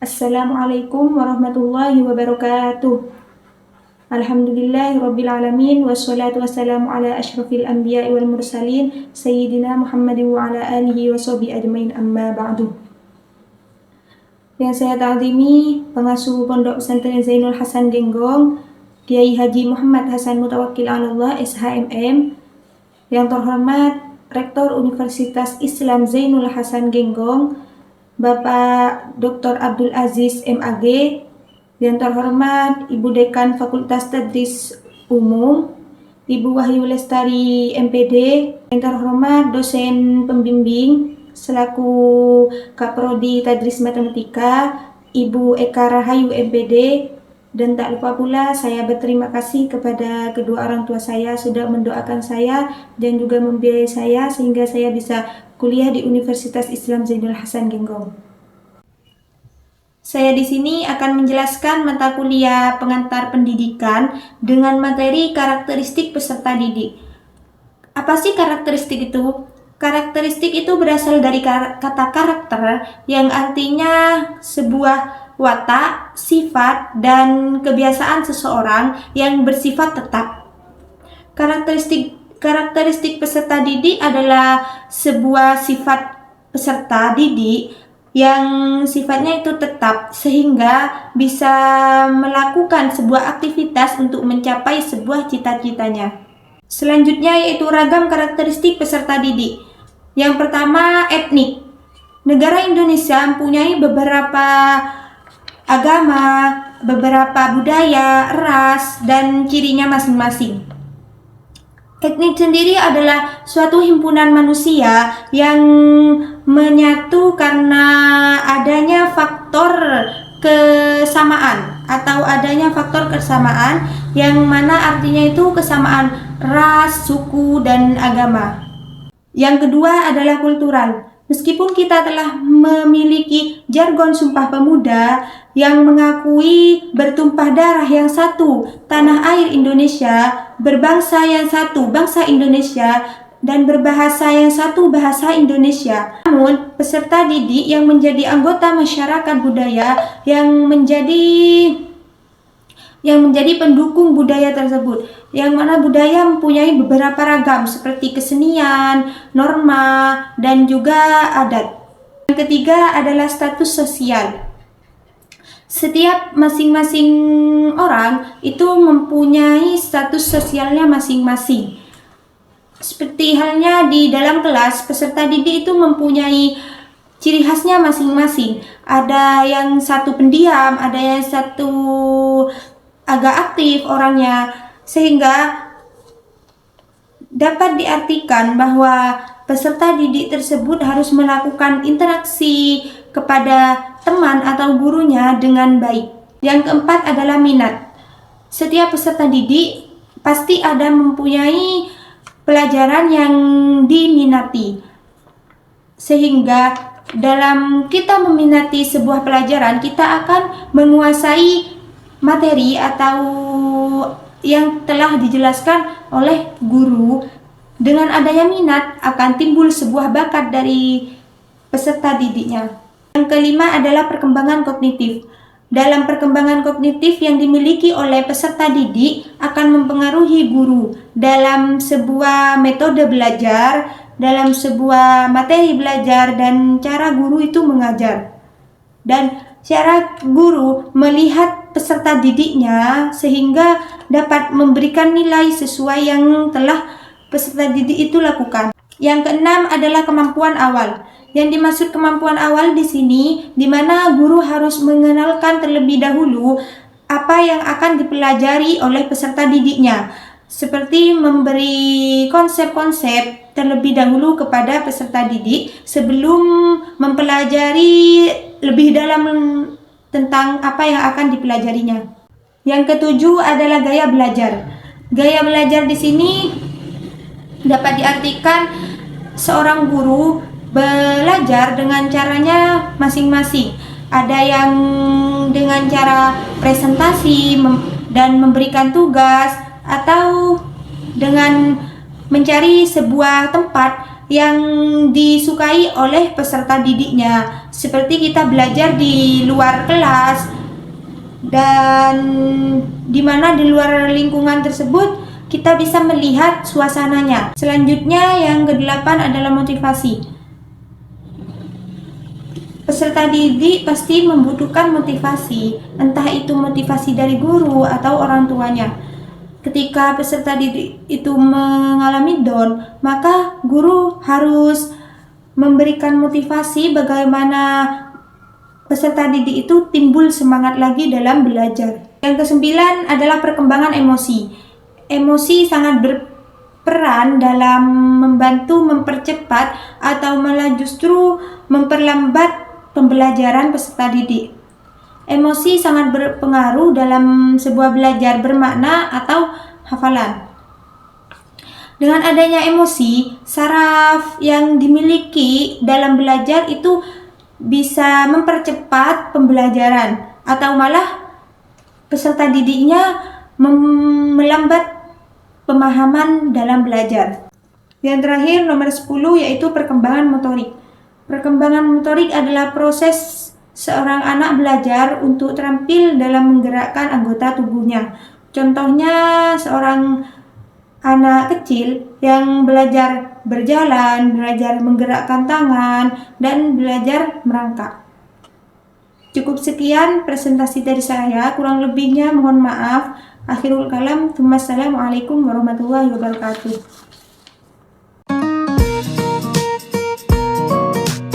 Assalamualaikum warahmatullahi wabarakatuh. Alhamdulillahi alamin wassalatu wassalamu ala asyrafil anbiya'i wal mursalin sayyidina Muhammadin wa ala alihi wa sahbihi ajmain, amma ba'du. Yang saya ta'zimi pengasuh Pondok Pesantren Zainul Hasan Genggong, Kiai Haji Muhammad Hasan Mutawakkil Allah SHMM. Yang terhormat Rektor Universitas Islam Zainul Hasan Genggong, Bapak Dr. Abdul Aziz MAG. Yang terhormat Ibu Dekan Fakultas Tadris Umum, Ibu Wahyu Lestari MPD. Yang terhormat dosen pembimbing selaku Kaprodi Tadris Matematika, Ibu Eka Rahayu MPD. Dan tak lupa pula saya berterima kasih kepada kedua orang tua saya sudah mendoakan saya dan juga membiayai saya sehingga saya bisa kuliah di Universitas Islam Zainul Hasan Genggong. Saya di sini akan menjelaskan mata kuliah pengantar pendidikan dengan materi karakteristik peserta didik. Apa sih karakteristik itu? Karakteristik itu berasal dari kata karakter yang artinya sebuah watak, sifat, dan kebiasaan seseorang yang bersifat tetap. Karakteristik peserta didik adalah sebuah sifat peserta didik yang sifatnya itu tetap sehingga bisa melakukan sebuah aktivitas untuk mencapai sebuah cita-citanya. Selanjutnya yaitu ragam karakteristik peserta didik. Yang pertama, etnik. Negara Indonesia mempunyai beberapa agama, beberapa budaya, ras, dan cirinya masing-masing. Etnik sendiri adalah suatu himpunan manusia yang menyatu karena adanya faktor kesamaan atau adanya faktor kesamaan yang mana artinya itu kesamaan ras, suku, dan agama. Yang kedua adalah kultural. Meskipun kita telah memiliki jargon Sumpah Pemuda yang mengakui bertumpah darah yang satu, tanah air Indonesia, berbangsa yang satu, bangsa Indonesia, dan berbahasa yang satu, bahasa Indonesia. Namun, peserta didik yang menjadi anggota masyarakat budaya yang menjadi pendukung budaya tersebut, yang mana budaya mempunyai beberapa ragam seperti kesenian, norma, dan juga adat. Yang ketiga adalah status sosial. Setiap masing-masing orang itu mempunyai status sosialnya masing-masing. Seperti halnya di dalam kelas, peserta didik itu mempunyai ciri khasnya masing-masing. Ada yang satu pendiam, ada yang satu agak aktif orangnya, sehingga dapat diartikan bahwa peserta didik tersebut harus melakukan interaksi kepada teman atau gurunya dengan baik. Yang keempat adalah minat. Setiap peserta didik pasti ada mempunyai pelajaran yang diminati, sehingga dalam kita meminati sebuah pelajaran kita akan menguasai materi atau yang telah dijelaskan oleh guru. Dengan adanya minat akan timbul sebuah bakat dari peserta didiknya. Yang kelima adalah perkembangan kognitif. Dalam perkembangan kognitif yang dimiliki oleh peserta didik akan mempengaruhi guru dalam sebuah metode belajar, dalam sebuah materi belajar, dan cara guru itu mengajar. Dan cara guru melihat peserta didiknya sehingga dapat memberikan nilai sesuai yang telah peserta didik itu lakukan. Yang keenam adalah kemampuan awal. Yang dimaksud kemampuan awal di sini di mana guru harus mengenalkan terlebih dahulu apa yang akan dipelajari oleh peserta didiknya, seperti memberi konsep-konsep terlebih dahulu kepada peserta didik sebelum mempelajari lebih dalam tentang apa yang akan dipelajarinya. Yang ketujuh adalah gaya belajar. Gaya belajar di sini dapat diartikan seorang guru belajar dengan caranya masing-masing. Ada yang dengan cara presentasi dan memberikan tugas, atau dengan mencari sebuah tempat yang disukai oleh peserta didiknya, seperti kita belajar di luar kelas dan di mana di luar lingkungan tersebut kita bisa melihat suasananya. Selanjutnya yang kedelapan adalah motivasi. Peserta didik pasti membutuhkan motivasi, entah itu motivasi dari guru atau orang tuanya. Ketika peserta didik itu mengalami down, maka guru harus memberikan motivasi bagaimana peserta didik itu timbul semangat lagi dalam belajar. Yang kesembilan adalah perkembangan emosi. Emosi sangat berperan dalam membantu mempercepat atau malah justru memperlambat pembelajaran peserta didik. Emosi sangat berpengaruh dalam sebuah belajar bermakna atau hafalan. Dengan adanya emosi, saraf yang dimiliki dalam belajar itu bisa mempercepat pembelajaran atau malah peserta didiknya melambat pemahaman dalam belajar. Yang terakhir nomor 10 yaitu perkembangan motorik. Perkembangan motorik adalah proses seorang anak belajar untuk terampil dalam menggerakkan anggota tubuhnya. Contohnya seorang anak kecil yang belajar berjalan, belajar menggerakkan tangan, dan belajar merangkak. Cukup sekian presentasi dari saya, kurang lebihnya mohon maaf. Akhirul kalam, Assalamualaikum warahmatullahi wabarakatuh.